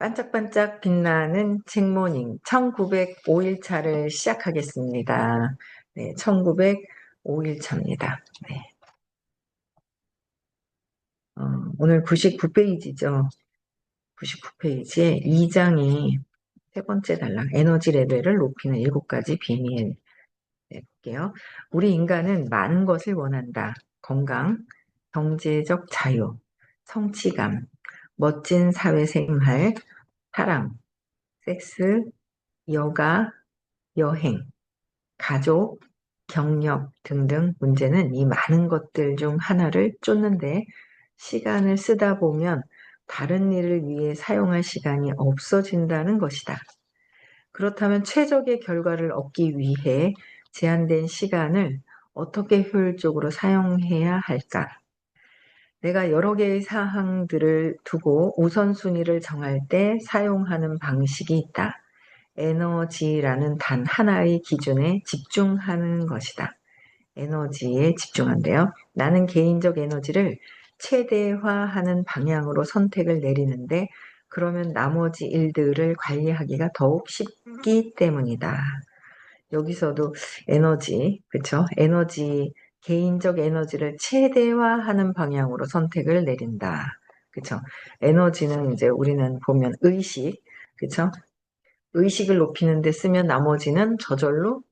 반짝반짝 빛나는 책모닝 1905일차를 시작하겠습니다. 네, 1905일차입니다. 네. 오늘 99페이지죠. 99페이지에 2장이 세 번째 단락 에너지 레벨을 높이는 7가지 비밀 볼게요. 우리 인간은 많은 것을 원한다. 건강, 경제적 자유, 성취감, 멋진 사회생활, 사랑, 섹스, 여가, 여행, 가족, 경력 등등. 문제는 이 많은 것들 중 하나를 쫓는데 시간을 쓰다 보면 다른 일을 위해 사용할 시간이 없어진다는 것이다. 그렇다면 최적의 결과를 얻기 위해 제한된 시간을 어떻게 효율적으로 사용해야 할까? 내가 여러 개의 사항들을 두고 우선순위를 정할 때 사용하는 방식이 있다. 에너지라는 단 하나의 기준에 집중하는 것이다. 에너지에 집중한대요. 나는 개인적 에너지를 최대화하는 방향으로 선택을 내리는데 그러면 나머지 일들을 관리하기가 더욱 쉽기 때문이다. 여기서도 에너지, 그쵸? 에너지, 개인적 에너지를 최대화하는 방향으로 선택을 내린다. 그쵸? 에너지는 이제 우리는 보면 의식, 그쵸? 의식을 높이는 데 쓰면 나머지는 저절로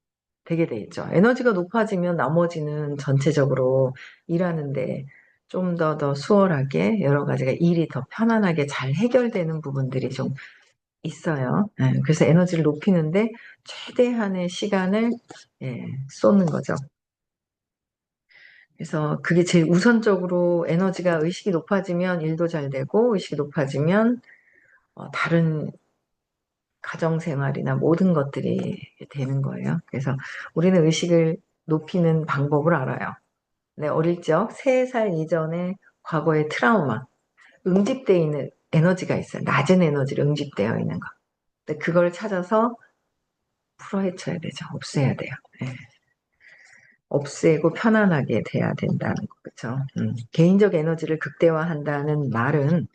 되게 돼 있죠. 에너지가 높아지면 나머지는 전체적으로 일하는데 좀 더 수월하게 여러 가지가 일이 더 편안하게 잘 해결되는 부분들이 좀 있어요. 그래서 에너지를 높이는데 최대한의 시간을 쏟는 거죠. 그래서 그게 제일 우선적으로 에너지가 의식이 높아지면 일도 잘 되고 의식이 높아지면 다른 가정생활이나 모든 것들이 되는 거예요. 그래서 우리는 의식을 높이는 방법을 알아요. 네, 어릴 적 3살 이전에 과거의 트라우마, 응집되어 있는 에너지가 있어요. 낮은 에너지를 응집되어 있는 거. 근데 그걸 찾아서 풀어헤쳐야 되죠. 없애야 돼요. 네. 없애고 편안하게 돼야 된다는 거, 그렇죠? 개인적 에너지를 극대화한다는 말은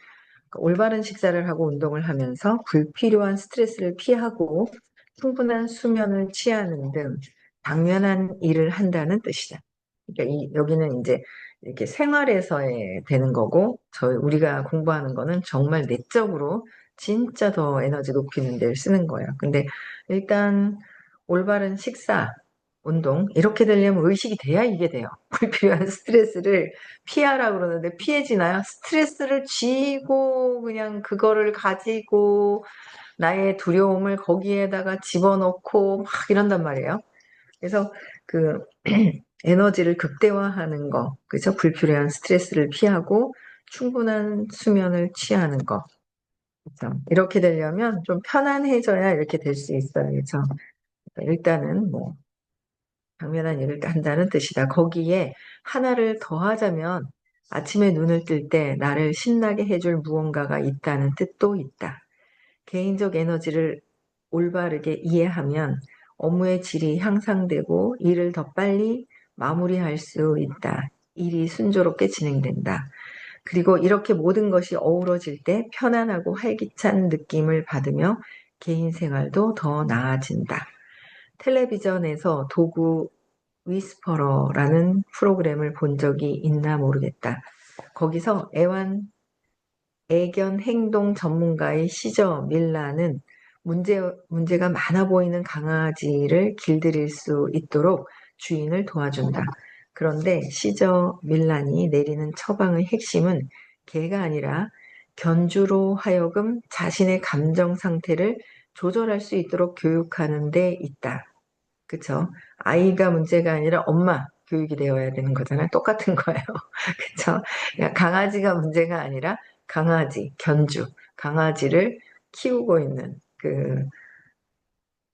올바른 식사를 하고 운동을 하면서 불필요한 스트레스를 피하고 충분한 수면을 취하는 등 당연한 일을 한다는 뜻이다. 그러니까 여기는 이제 이렇게 생활에서의 되는 거고, 우리가 공부하는 거는 정말 내적으로 진짜 더 에너지 높이는 데 쓰는 거예요. 근데 일단 올바른 식사, 운동 이렇게 되려면 의식이 돼야 이게 돼요. 불필요한 스트레스를 피하라 그러는데 피해지나요? 스트레스를 쥐고 그냥 그거를 가지고 나의 두려움을 거기에다가 집어넣고 막 이런단 말이에요. 그래서 그 에너지를 극대화하는 거, 그죠? 불필요한 스트레스를 피하고 충분한 수면을 취하는 거. 그죠? 이렇게 되려면 좀 편안해져야 이렇게 될 수 있어요. 그죠? 그러니까 일단은 뭐 당면한 일을 한다는 뜻이다. 거기에 하나를 더하자면 아침에 눈을 뜰 때 나를 신나게 해줄 무언가가 있다는 뜻도 있다. 개인적 에너지를 올바르게 이해하면 업무의 질이 향상되고 일을 더 빨리 마무리할 수 있다. 일이 순조롭게 진행된다. 그리고 이렇게 모든 것이 어우러질 때 편안하고 활기찬 느낌을 받으며 개인 생활도 더 나아진다. 텔레비전에서 도구 위스퍼러라는 프로그램을 본 적이 있나 모르겠다. 거기서 애견 행동 전문가의 시저 밀라는 문제가 많아 보이는 강아지를 길들일 수 있도록 주인을 도와준다. 그런데 시저 밀란이 내리는 처방의 핵심은 개가 아니라 견주로 하여금 자신의 감정 상태를 조절할 수 있도록 교육하는 데 있다. 그쵸? 아이가 문제가 아니라 엄마 교육이 되어야 되는 거잖아요. 똑같은 거예요. 그쵸? 그러니까 강아지가 문제가 아니라 강아지, 견주, 강아지를 키우고 있는 그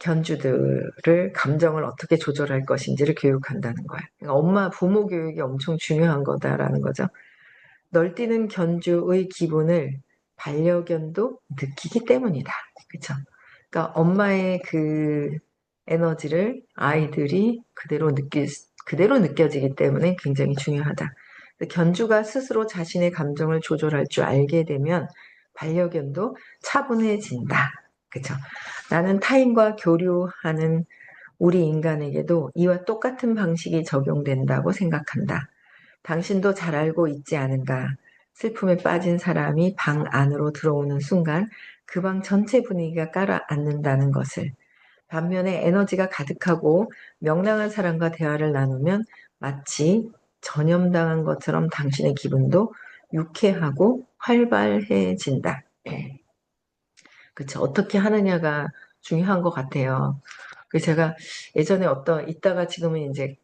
견주들을 감정을 어떻게 조절할 것인지를 교육한다는 거예요. 그러니까 엄마, 부모 교육이 엄청 중요한 거다라는 거죠. 널뛰는 견주의 기분을 반려견도 느끼기 때문이다. 그쵸? 그러니까 엄마의 그 에너지를 아이들이 그대로 느껴지기 때문에 굉장히 중요하다. 견주가 스스로 자신의 감정을 조절할 줄 알게 되면 반려견도 차분해진다. 그쵸? 나는 타인과 교류하는 우리 인간에게도 이와 똑같은 방식이 적용된다고 생각한다. 당신도 잘 알고 있지 않은가? 슬픔에 빠진 사람이 방 안으로 들어오는 순간 그 방 전체 분위기가 깔아앉는다는 것을. 반면에 에너지가 가득하고 명랑한 사람과 대화를 나누면 마치 전염당한 것처럼 당신의 기분도 유쾌하고 활발해진다. 그쵸. 어떻게 하느냐가 중요한 것 같아요. 그래서 제가 예전에 이따가 지금은 이제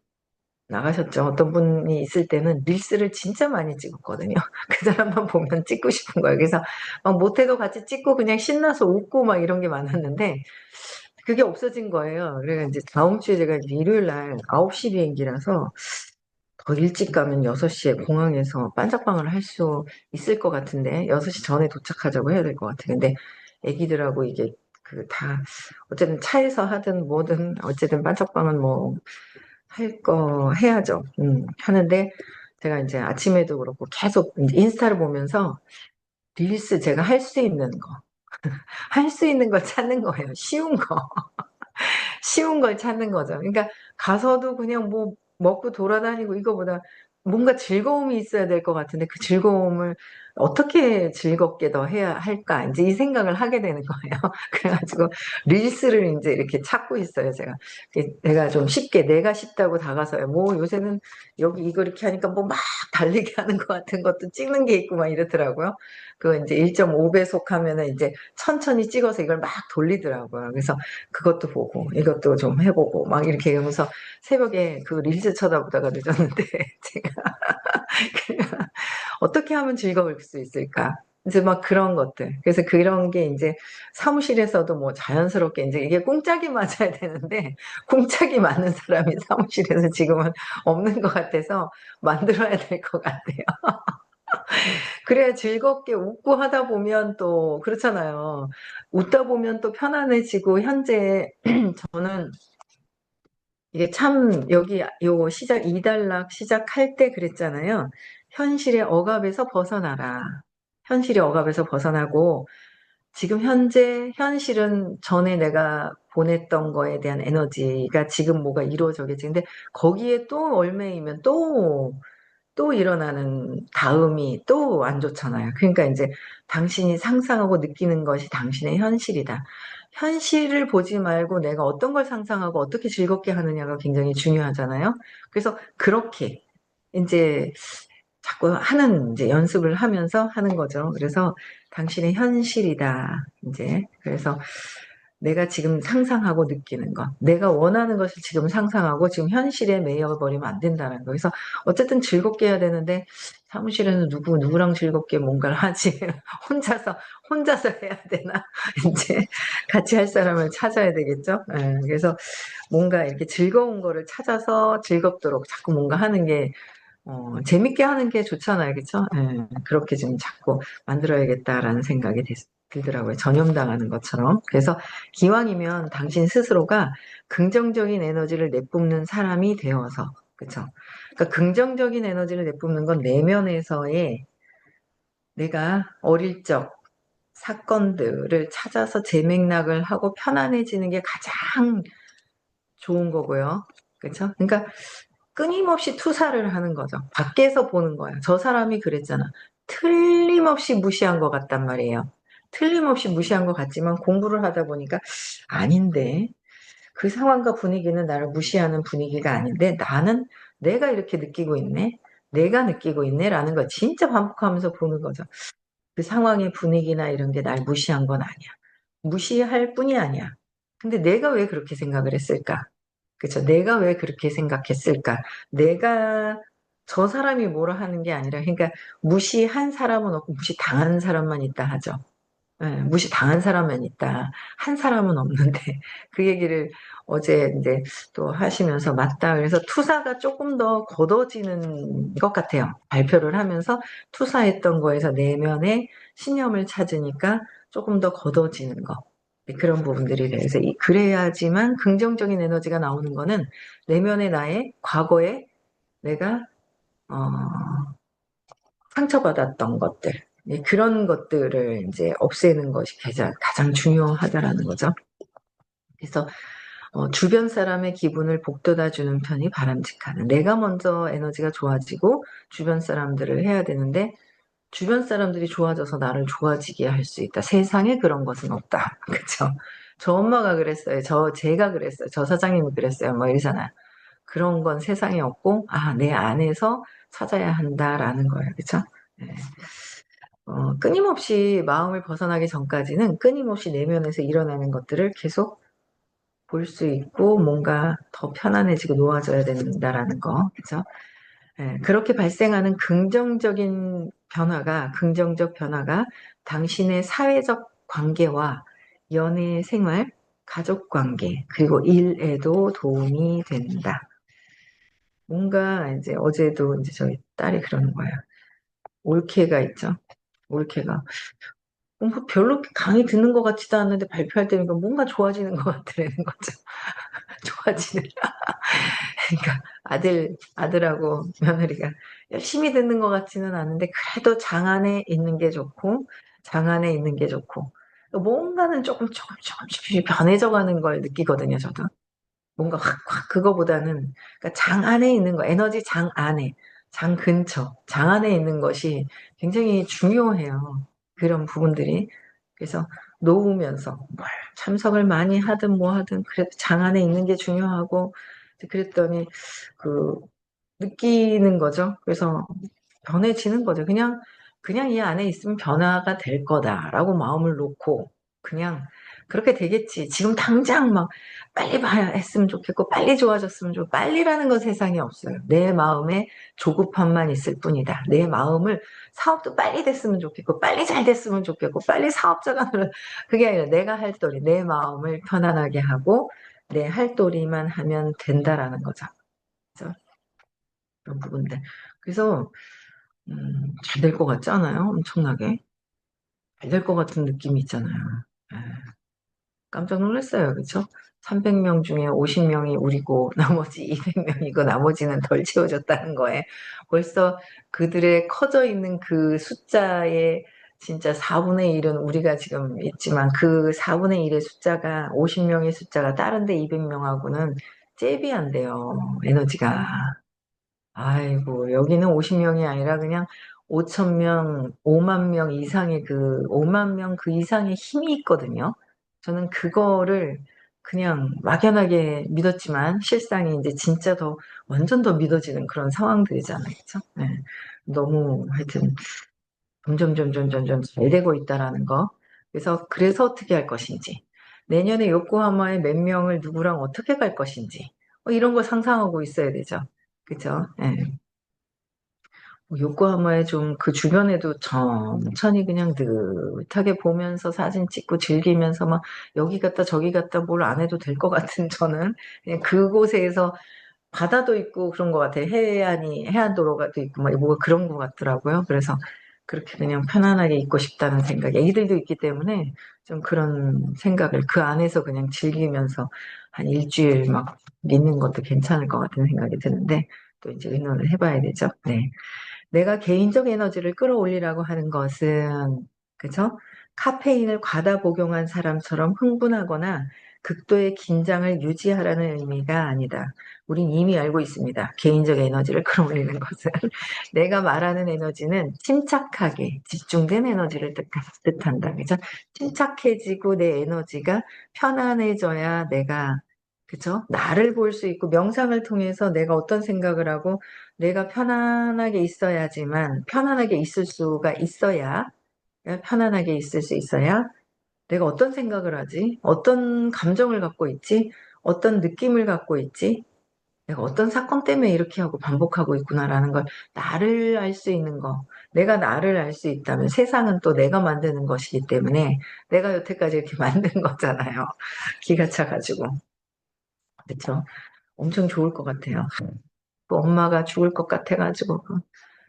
나가셨죠. 어떤 분이 있을 때는 릴스를 진짜 많이 찍었거든요. 그 사람만 보면 찍고 싶은 거예요. 그래서 막 못해도 같이 찍고 그냥 신나서 웃고 막 이런 게 많았는데 그게 없어진 거예요. 그래서 이제 다음 주에 제가 이제 일요일 날 9시 비행기라서 더 일찍 가면 6시에 공항에서 반짝방을 할 수 있을 것 같은데 6시 전에 도착하자고 해야 될 것 같아요. 근데 애기들하고 이게 그 다 어쨌든 차에서 하든 뭐든 어쨌든 반짝방은 뭐 할 거 해야죠. 하는데 제가 이제 아침에도 그렇고 계속 이제 인스타를 보면서 릴스 제가 할 수 있는 거, 할 수 있는 걸 찾는 거예요. 쉬운 거. 쉬운 걸 찾는 거죠. 그러니까 가서도 그냥 뭐 먹고 돌아다니고 이거보다 뭔가 즐거움이 있어야 될 것 같은데 그 즐거움을 어떻게 즐겁게 더 해야 할까 이제 이 생각을 하게 되는 거예요. 그래가지고 릴스를 이제 이렇게 찾고 있어요. 내가 좀 쉽게 내가 쉽다고 다가서요. 뭐 요새는 여기 이거 이렇게 하니까 뭐 막 달리기 하는 것 같은 것도 찍는 게 있고 막 이렇더라고요. 그 이제 1.5배속 하면은 이제 천천히 찍어서 이걸 막 돌리더라고요. 그래서 그것도 보고 이것도 좀 해보고 막 이렇게 하면서 새벽에 그 릴스 쳐다보다가 늦었는데 제가 어떻게 하면 즐거울 수 있을까? 이제 막 그런 것들. 그래서 그런 게 이제 사무실에서도 뭐 자연스럽게 이제 이게 꽁짝이 맞아야 되는데 꽁짝이 맞는 사람이 사무실에서 지금은 없는 것 같아서 만들어야 될 것 같아요. 그래야 즐겁게 웃고 하다 보면 또 그렇잖아요. 웃다 보면 또 편안해지고 현재 저는 이게 참 여기 요 이단락 시작할 때 그랬잖아요. 현실의 억압에서 벗어나라. 현실의 억압에서 벗어나고 지금 현재 현실은 전에 내가 보냈던 거에 대한 에너지가 지금 뭐가 이루어져겠지. 근데 거기에 또 얽매이면 또 일어나는 다음이 또 안 좋잖아요. 그러니까 이제 당신이 상상하고 느끼는 것이 당신의 현실이다. 현실을 보지 말고 내가 어떤 걸 상상하고 어떻게 즐겁게 하느냐가 굉장히 중요하잖아요. 그래서 그렇게 이제 자꾸 이제 연습을 하면서 하는 거죠. 그래서 당신의 현실이다. 이제 그래서 내가 지금 상상하고 느끼는 것, 내가 원하는 것을 지금 상상하고 지금 현실에 매여버리면 안 된다는 거. 그래서 어쨌든 즐겁게 해야 되는데 사무실에는 누구랑 즐겁게 뭔가를 하지? 혼자서 해야 되나? 이제 같이 할 사람을 찾아야 되겠죠? 예, 그래서 뭔가 이렇게 즐거운 거를 찾아서 즐겁도록 자꾸 뭔가 하는 게 재밌게 하는 게 좋잖아요. 그쵸? 예, 그렇게 좀 자꾸 만들어야겠다라는 생각이 들더라고요. 전염당하는 것처럼. 그래서 기왕이면 당신 스스로가 긍정적인 에너지를 내뿜는 사람이 되어서, 그쵸? 그러니까 긍정적인 에너지를 내뿜는 건 내면에서의 내가 어릴 적 사건들을 찾아서 재맥락을 하고 편안해지는 게 가장 좋은 거고요. 그쵸? 그러니까 끊임없이 투사를 하는 거죠. 밖에서 보는 거야. 저 사람이 그랬잖아. 틀림없이 무시한 것 같단 말이에요. 틀림없이 무시한 것 같지만 공부를 하다 보니까 아닌데 그 상황과 분위기는 나를 무시하는 분위기가 아닌데 나는 내가 이렇게 느끼고 있네. 내가 느끼고 있네. 라는 걸 진짜 반복하면서 보는 거죠. 그 상황의 분위기나 이런 게 날 무시한 건 아니야. 무시할 뿐이 아니야. 근데 내가 왜 그렇게 생각을 했을까? 그쵸. 내가 왜 그렇게 생각했을까? 내가 저 사람이 뭐라 하는 게 아니라, 그러니까 무시한 사람은 없고 무시당한 사람만 있다 하죠. 예, 무시당한 사람만 있다. 한 사람은 없는데, 그 얘기를 어제 이제 또 하시면서 맞다. 그래서 투사가 조금 더 걷어지는 것 같아요. 발표를 하면서 투사했던 거에서 내면의 신념을 찾으니까 조금 더 걷어지는 거. 네, 그런 부분들이 돼서 그래야지만 긍정적인 에너지가 나오는 거는 내면의 나의 과거에 내가 어, 상처받았던 것들 그런 것들을 이제 없애는 것이 가장 중요하다라는 거죠. 그래서 주변 사람의 기분을 북돋아 주는 편이 바람직하다. 내가 먼저 에너지가 좋아지고 주변 사람들을 해야 되는데 주변 사람들이 좋아져서 나를 좋아지게 할 수 있다. 세상에 그런 것은 없다. 그쵸? 저 엄마가 그랬어요. 제가 그랬어요. 저 사장님이 그랬어요. 뭐 이러잖아요. 그런 건 세상에 없고, 내 안에서 찾아야 한다라는 거예요. 그쵸? 네. 끊임없이 마음을 벗어나기 전까지는 끊임없이 내면에서 일어나는 것들을 계속 볼 수 있고, 뭔가 더 편안해지고 놓아져야 된다라는 거. 그쵸? 그렇게 발생하는 긍정적 변화가 당신의 사회적 관계와 연애 생활, 가족 관계, 그리고 일에도 도움이 된다. 뭔가 이제 어제도 이제 저희 딸이 그러는 거예요. 올케가 있죠. 올케가. 뭔가 별로 강의 듣는 것 같지도 않는데 발표할 때는 뭔가 좋아지는 것 같다는 거죠. 좋아지는. 그러니까 아들하고 며느리가 열심히 듣는 것 같지는 않은데 그래도 장 안에 있는 게 좋고 장 안에 있는 게 좋고 뭔가는 조금씩 변해져 가는 걸 느끼거든요, 저도. 뭔가 확 그거보다는 그러니까 장 안에 있는 거, 에너지 장 안에, 장 근처, 장 안에 있는 것이 굉장히 중요해요. 그런 부분들이. 그래서 놓으면서 뭘 참석을 많이 하든 뭐 하든 그래도 장 안에 있는 게 중요하고 그랬더니 그 느끼는 거죠. 그래서 변해지는 거죠. 그냥 이 안에 있으면 변화가 될 거다라고 마음을 놓고 그냥 그렇게 되겠지. 지금 당장 막 빨리 봐야 했으면 좋겠고 빨리 좋아졌으면 좋겠고 빨리라는 건 세상에 없어요. 내 마음에 조급함만 있을 뿐이다. 내 마음을 사업도 빨리 됐으면 좋겠고 빨리 잘 됐으면 좋겠고 빨리 사업자가 그게 아니라 내가 할 도리 내 마음을 편안하게 하고 내 할 도리만 하면 된다라는 거죠. 그래서 그런 부분들. 그래서 잘 될 것 같지 않아요? 엄청나게. 잘 될 것 같은 느낌이 있잖아요. 예. 깜짝 놀랐어요. 그쵸? 300명 중에 50명이 우리고 나머지 200명이고 나머지는 덜 채워졌다는 거에 벌써 그들의 커져 있는 그 숫자의 진짜 4분의 1은 우리가 지금 있지만 그 4분의 1의 숫자가 50명의 숫자가 다른 데 200명하고는 잽이 안 돼요. 에너지가. 아이고, 여기는 50명이 아니라 그냥 5천 명, 5만 명 이상의 5만 명 그 이상의 힘이 있거든요. 저는 그거를 그냥 막연하게 믿었지만 실상이 이제 진짜 완전 더 믿어지는 그런 상황들이잖아요. 그쵸? 네. 너무 하여튼 점점 잘 되고 있다라는 거. 그래서 어떻게 할 것인지. 내년에 요코하마에 몇 명을 누구랑 어떻게 갈 것인지. 이런 걸 상상하고 있어야 되죠. 그죠? 예. 요코하마에 좀 그 주변에도 천천히 그냥 느긋하게 보면서 사진 찍고 즐기면서 막 여기 갔다 저기 갔다 뭘 안 해도 될 것 같은 저는 그냥 그곳에서 바다도 있고 그런 것 같아요. 해안도로가 또 있고 막 뭐가 그런 것 같더라고요. 그래서 그렇게 그냥 편안하게 있고 싶다는 생각. 애기들도 있기 때문에 좀 그런 생각을 그 안에서 그냥 즐기면서 한 일주일 막 있는 것도 괜찮을 것 같은 생각이 드는데 또 이제 의논을 해봐야 되죠. 네. 내가 개인적 에너지를 끌어올리라고 하는 것은, 그죠? 카페인을 과다 복용한 사람처럼 흥분하거나 극도의 긴장을 유지하라는 의미가 아니다. 우린 이미 알고 있습니다. 개인적 에너지를 끌어올리는 것은. 내가 말하는 에너지는 침착하게 집중된 에너지를 뜻한다. 그죠? 침착해지고 내 에너지가 편안해져야 그죠? 나를 볼 수 있고 명상을 통해서 내가 어떤 생각을 하고 내가 편안하게 있을 수가 있어야, 편안하게 있을 수 있어야 내가 어떤 생각을 하지? 어떤 감정을 갖고 있지? 어떤 느낌을 갖고 있지? 내가 어떤 사건 때문에 이렇게 하고 반복하고 있구나라는 걸 나를 알 수 있는 거. 내가 나를 알 수 있다면 세상은 또 내가 만드는 것이기 때문에 내가 여태까지 이렇게 만든 거잖아요. 기가 차가지고. 그쵸? 엄청 좋을 것 같아요. 또 엄마가 죽을 것 같아가지고.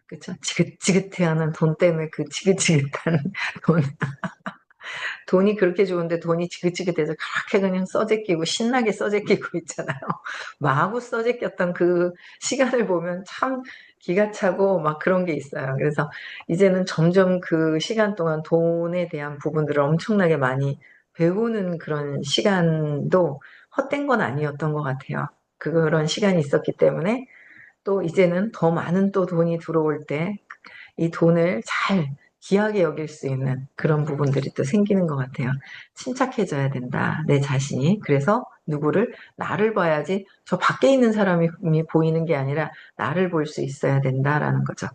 그쵸? 지긋지긋해하는 돈 때문에 그 지긋지긋한 돈, 돈이 그렇게 좋은데 돈이 지긋지긋해서 그렇게 그냥 써재끼고 신나게 써재끼고 있잖아요. 마구 써재꼈던 그 시간을 보면 참 기가 차고 막 그런 게 있어요. 그래서 이제는 점점 그 시간 동안 돈에 대한 부분들을 엄청나게 많이 배우는 그런 시간도 헛된 건 아니었던 것 같아요. 그런 시간이 있었기 때문에 또 이제는 더 많은 또 돈이 들어올 때 이 돈을 잘 귀하게 여길 수 있는 그런 부분들이 또 생기는 것 같아요. 침착해져야 된다, 내 자신이. 그래서 누구를, 나를 봐야지 저 밖에 있는 사람이 보이는 게 아니라 나를 볼 수 있어야 된다라는 거죠.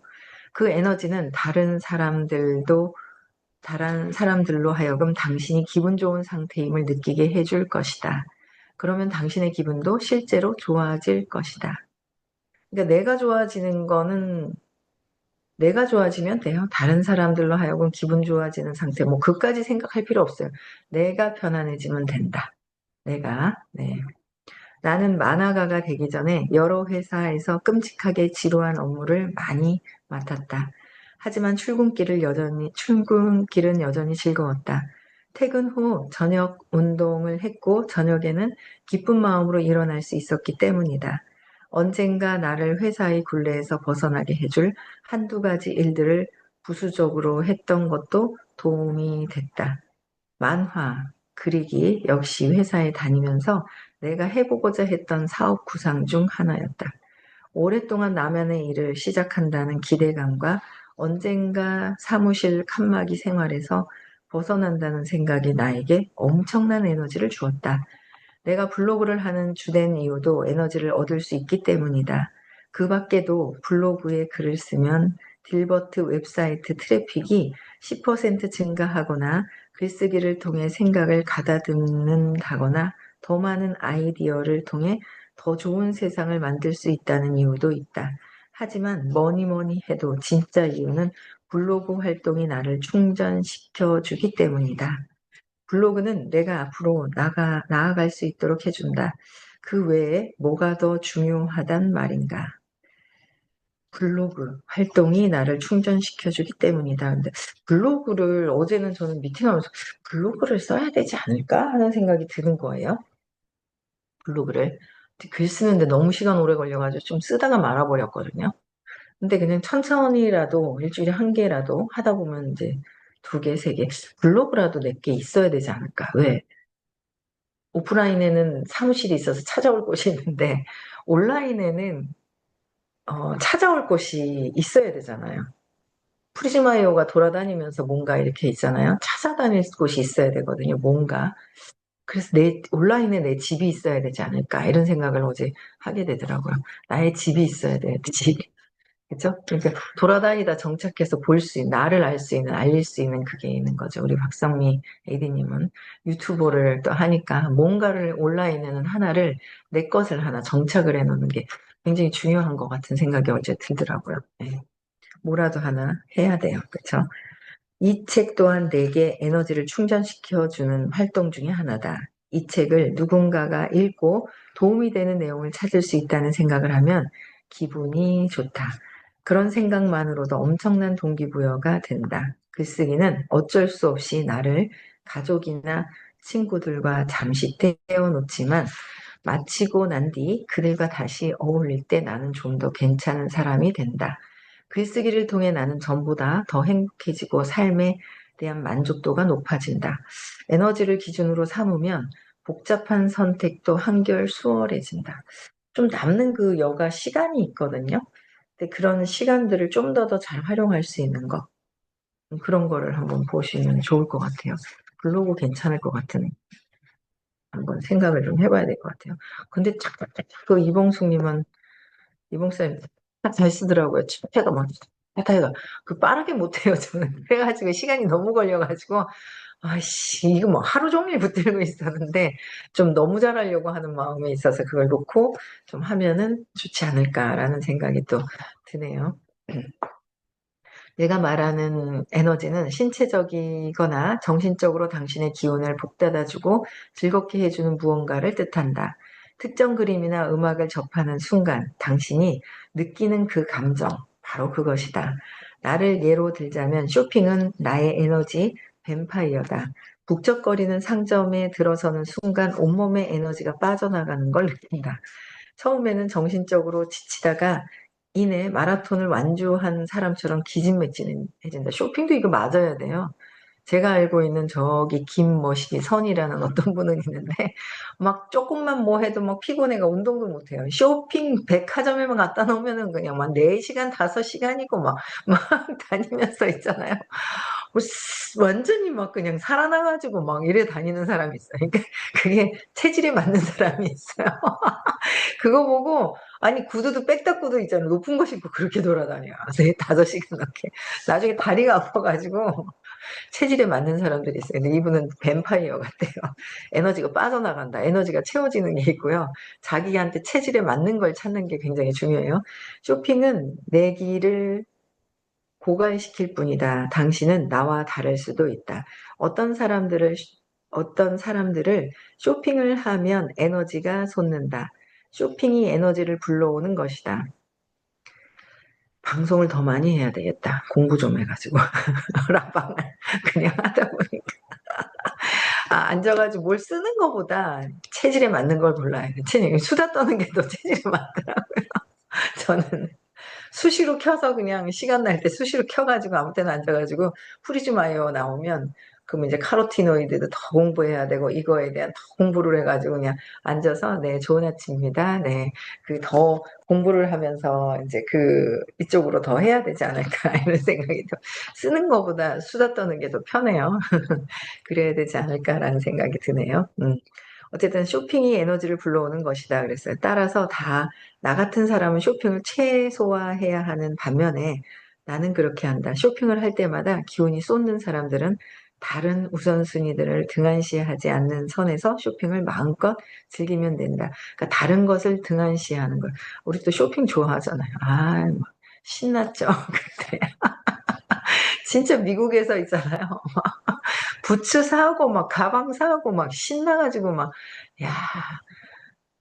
그 에너지는 다른 사람들로 하여금 당신이 기분 좋은 상태임을 느끼게 해줄 것이다. 그러면 당신의 기분도 실제로 좋아질 것이다. 그러니까 내가 좋아지면 돼요. 다른 사람들로 하여금 기분 좋아지는 상태, 뭐 그까지 생각할 필요 없어요. 내가 편안해지면 된다. 네. 나는 만화가가 되기 전에 여러 회사에서 끔찍하게 지루한 업무를 많이 맡았다. 하지만 출근길은 여전히 즐거웠다. 퇴근 후 저녁 운동을 했고 저녁에는 기쁜 마음으로 일어날 수 있었기 때문이다. 언젠가 나를 회사의 굴레에서 벗어나게 해줄 한두 가지 일들을 부수적으로 했던 것도 도움이 됐다. 만화, 그리기 역시 회사에 다니면서 내가 해보고자 했던 사업 구상 중 하나였다. 오랫동안 나만의 일을 시작한다는 기대감과 언젠가 사무실 칸막이 생활에서 벗어난다는 생각이 나에게 엄청난 에너지를 주었다. 내가 블로그를 하는 주된 이유도 에너지를 얻을 수 있기 때문이다. 그 밖에도 블로그에 글을 쓰면 딜버트 웹사이트 트래픽이 10% 증가하거나 글쓰기를 통해 생각을 가다듬는다거나 더 많은 아이디어를 통해 더 좋은 세상을 만들 수 있다는 이유도 있다. 하지만 뭐니 해도 진짜 이유는 블로그 활동이 나를 충전시켜 주기 때문이다. 블로그는 내가 앞으로 나아갈 수 있도록 해준다. 그 외에 뭐가 더 중요하단 말인가? 블로그 활동이 나를 충전시켜주기 때문이다. 근데 블로그를 어제는 저는 미팅하면서 블로그를 써야 되지 않을까 하는 생각이 드는 거예요. 블로그를. 글 쓰는데 너무 시간 오래 걸려가지고 좀 쓰다가 말아버렸거든요. 근데 그냥 천천히라도 일주일에 한 개라도 하다 보면 이제 두 개, 세 개, 블로그라도 몇 개 있어야 되지 않을까? 왜? 오프라인에는 사무실이 있어서 찾아올 곳이 있는데 온라인에는 찾아올 곳이 있어야 되잖아요. 프리즈마이어가 돌아다니면서 뭔가 이렇게 있잖아요. 찾아다닐 곳이 있어야 되거든요. 뭔가. 그래서 온라인에 내 집이 있어야 되지 않을까 이런 생각을 어제 하게 되더라고요. 나의 집이 있어야 돼. 집. 그죠? 그러니까 돌아다니다 정착해서 볼 수 있는, 나를 알 수 있는, 알릴 수 있는 그게 있는 거죠. 우리 박성미 AD님은 유튜버를 또 하니까 뭔가를 온라인에는 하나를, 내 것을 하나 정착을 해놓는 게 굉장히 중요한 것 같은 생각이 어제 들더라고요. 네. 뭐라도 하나 해야 돼요. 그렇죠? 이 책 또한 내게 에너지를 충전시켜주는 활동 중에 하나다. 이 책을 누군가가 읽고 도움이 되는 내용을 찾을 수 있다는 생각을 하면 기분이 좋다. 그런 생각만으로도 엄청난 동기부여가 된다. 글쓰기는 어쩔 수 없이 나를 가족이나 친구들과 잠시 떼어놓지만 마치고 난 뒤 그들과 다시 어울릴 때 나는 좀 더 괜찮은 사람이 된다. 글쓰기를 통해 나는 전보다 더 행복해지고 삶에 대한 만족도가 높아진다. 에너지를 기준으로 삼으면 복잡한 선택도 한결 수월해진다. 좀 남는 그 여가 시간이 있거든요. 근데 그런 시간들을 좀 더 잘 활용할 수 있는 것. 그런 거를 한번 보시면 좋을 것 같아요. 블로그 괜찮을 것 같은 한번 생각을 좀 해봐야 될 것 같아요. 근데 착착착 그 이봉쌤 딱 잘 쓰더라고요. tip해가 막 해가 그 빠르게 못해요 저는. 그래가지고 시간이 너무 걸려가지고 아씨 이거 뭐 하루 종일 붙들고 있었는데 좀 너무 잘하려고 하는 마음이 있어서 그걸 놓고 좀 하면은 좋지 않을까라는 생각이 또 드네요. 내가 말하는 에너지는 신체적이거나 정신적으로 당신의 기운을 북돋아주고 즐겁게 해주는 무언가를 뜻한다. 특정 그림이나 음악을 접하는 순간 당신이 느끼는 그 감정, 바로 그것이다. 나를 예로 들자면 쇼핑은 나의 에너지 뱀파이어다. 북적거리는 상점에 들어서는 순간 온몸의 에너지가 빠져나가는 걸 느낀다. 처음에는 정신적으로 지치다가 이내 마라톤을 완주한 사람처럼 기진맥진해진다. 쇼핑도 이거 맞아야 돼요. 제가 알고 있는 저기 김머시기 선이라는 어떤 분은 있는데 막 조금만 뭐 해도 막 피곤해가 운동도 못해요. 쇼핑 백화점에만 갖다 놓으면은 그냥 막 4시간, 5시간이고 막 다니면서 있잖아요. 뭐 완전히 막 그냥 살아나가지고 막 이래 다니는 사람이 있어요. 그러니까 그게 체질에 맞는 사람이 있어요. 그거 보고 아니 구두도 백닥구두 있잖아요. 높은 거 신고 그렇게 돌아다녀요. 5시간 넘게. 나중에 다리가 아파가지고 체질에 맞는 사람들이 있어요. 근데 이분은 뱀파이어 같아요. 에너지가 빠져나간다. 에너지가 채워지는 게 있고요. 자기한테 체질에 맞는 걸 찾는 게 굉장히 중요해요. 쇼핑은 내 길을 고갈시킬 뿐이다. 당신은 나와 다를 수도 있다. 어떤 사람들을 쇼핑을 하면 에너지가 솟는다. 쇼핑이 에너지를 불러오는 것이다. 방송을 더 많이 해야 되겠다. 공부 좀 해가지고. 라방을 그냥 하다 보니까. 앉아가지고 뭘 쓰는 것보다 체질에 맞는 걸 골라야 돼. 수다 떠는 게 더 체질에 맞더라고요. 저는 수시로 켜서 그냥 시간 날 때 수시로 켜가지고 아무 때나 앉아가지고 프리즈 마이어 나오면 그럼 이제 카로티노이드도 더 공부해야 되고 이거에 대한 더 공부를 해가지고 그냥 앉아서 네 좋은 아침입니다. 네 그 더 공부를 하면서 이제 그 이쪽으로 더 해야 되지 않을까 이런 생각이 더 쓰는 것보다 수다 떠는 게 더 편해요. 그래야 되지 않을까라는 생각이 드네요. 어쨌든 쇼핑이 에너지를 불러오는 것이다 그랬어요. 따라서 다 나 같은 사람은 쇼핑을 최소화해야 하는 반면에 나는 그렇게 한다. 쇼핑을 할 때마다 기운이 쏟는 사람들은 다른 우선순위들을 등한시하지 않는 선에서 쇼핑을 마음껏 즐기면 된다. 그러니까 다른 것을 등한시하는 걸. 우리 또 쇼핑 좋아하잖아요. 막 신났죠. 그때. 진짜 미국에서 있잖아요. 부츠 사고 막 가방 사고 막 신나가지고 막 야,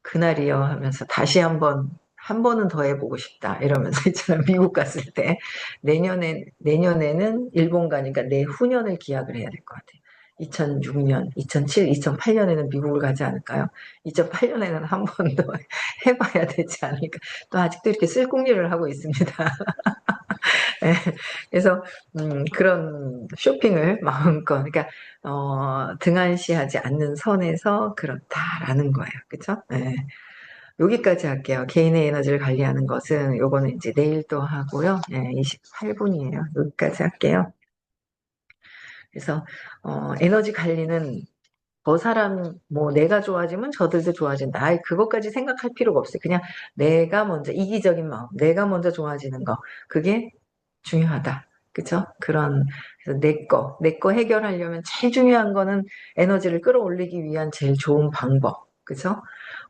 그날이요 하면서 다시 한 번은 더 해보고 싶다 이러면서 있잖아 미국 갔을 때 내년에는 일본 가니까 내후년을 기약을 해야 될 것 같아요. 2006년, 2007, 2008년에는 미국을 가지 않을까요? 2008년에는 한 번 더 해봐야 되지 않을까? 또 아직도 이렇게 쓸궁리를 하고 있습니다. 예, 그래서 그런 쇼핑을 마음껏 그러니까 등한시하지 않는 선에서 그렇다라는 거예요. 그렇죠? 예. 여기까지 할게요. 개인의 에너지를 관리하는 것은 요거는 이제 내일 또 하고요. 예, 28분이에요. 여기까지 할게요. 그래서 에너지 관리는 저 사람 뭐 내가 좋아지면 저들도 좋아진다. 그것까지 생각할 필요가 없어요. 그냥 내가 먼저 이기적인 마음, 내가 먼저 좋아지는 거 그게 중요하다. 그쵸? 그래서 내 거 해결하려면 제일 중요한 거는 에너지를 끌어올리기 위한 제일 좋은 방법. 그쵸?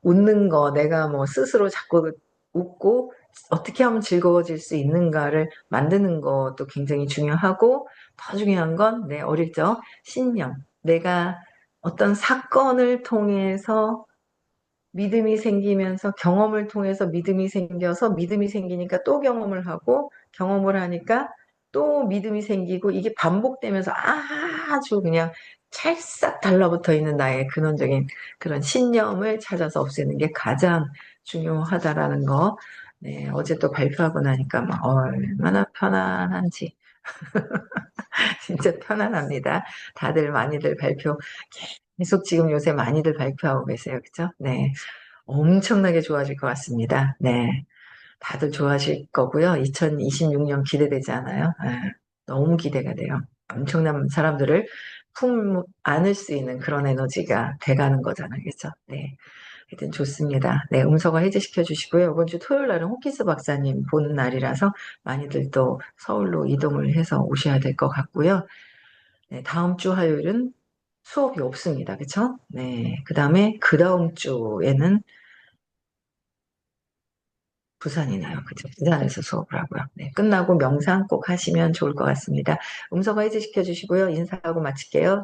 웃는 거, 내가 뭐 스스로 자꾸 웃고 어떻게 하면 즐거워질 수 있는가를 만드는 것도 굉장히 중요하고 더 중요한 건 어릴 적 신념. 내가 어떤 사건을 통해서 믿음이 생기면서 경험을 통해서 믿음이 생겨서 믿음이 생기니까 또 경험을 하고 경험을 하니까 또 믿음이 생기고 이게 반복되면서 아주 그냥 찰싹 달라붙어 있는 나의 근원적인 그런 신념을 찾아서 없애는 게 가장 중요하다라는 거. 네, 어제 또 발표하고 나니까 막 얼마나 편안한지 진짜 편안합니다. 다들 많이들 계속 지금 요새 많이들 발표하고 계세요. 그죠? 네. 엄청나게 좋아질 것 같습니다. 네. 다들 좋아하실 거고요. 2026년 기대되지 않아요? 너무 기대가 돼요. 엄청난 사람들을 품 안을 수 있는 그런 에너지가 돼가는 거잖아요. 그렇죠? 네. 하여튼 좋습니다. 네, 음서가 해제시켜 주시고요. 이번 주 토요일 날은 호키스 박사님 보는 날이라서 많이들 또 서울로 이동을 해서 오셔야 될 것 같고요. 네, 다음 주 화요일은 수업이 없습니다. 그쵸? 네. 그 다음 주에는 부산이나요. 그죠? 부산에서 수업을 하고요. 네, 끝나고 명상 꼭 하시면 좋을 것 같습니다. 음성화 해제시켜 주시고요. 인사하고 마칠게요.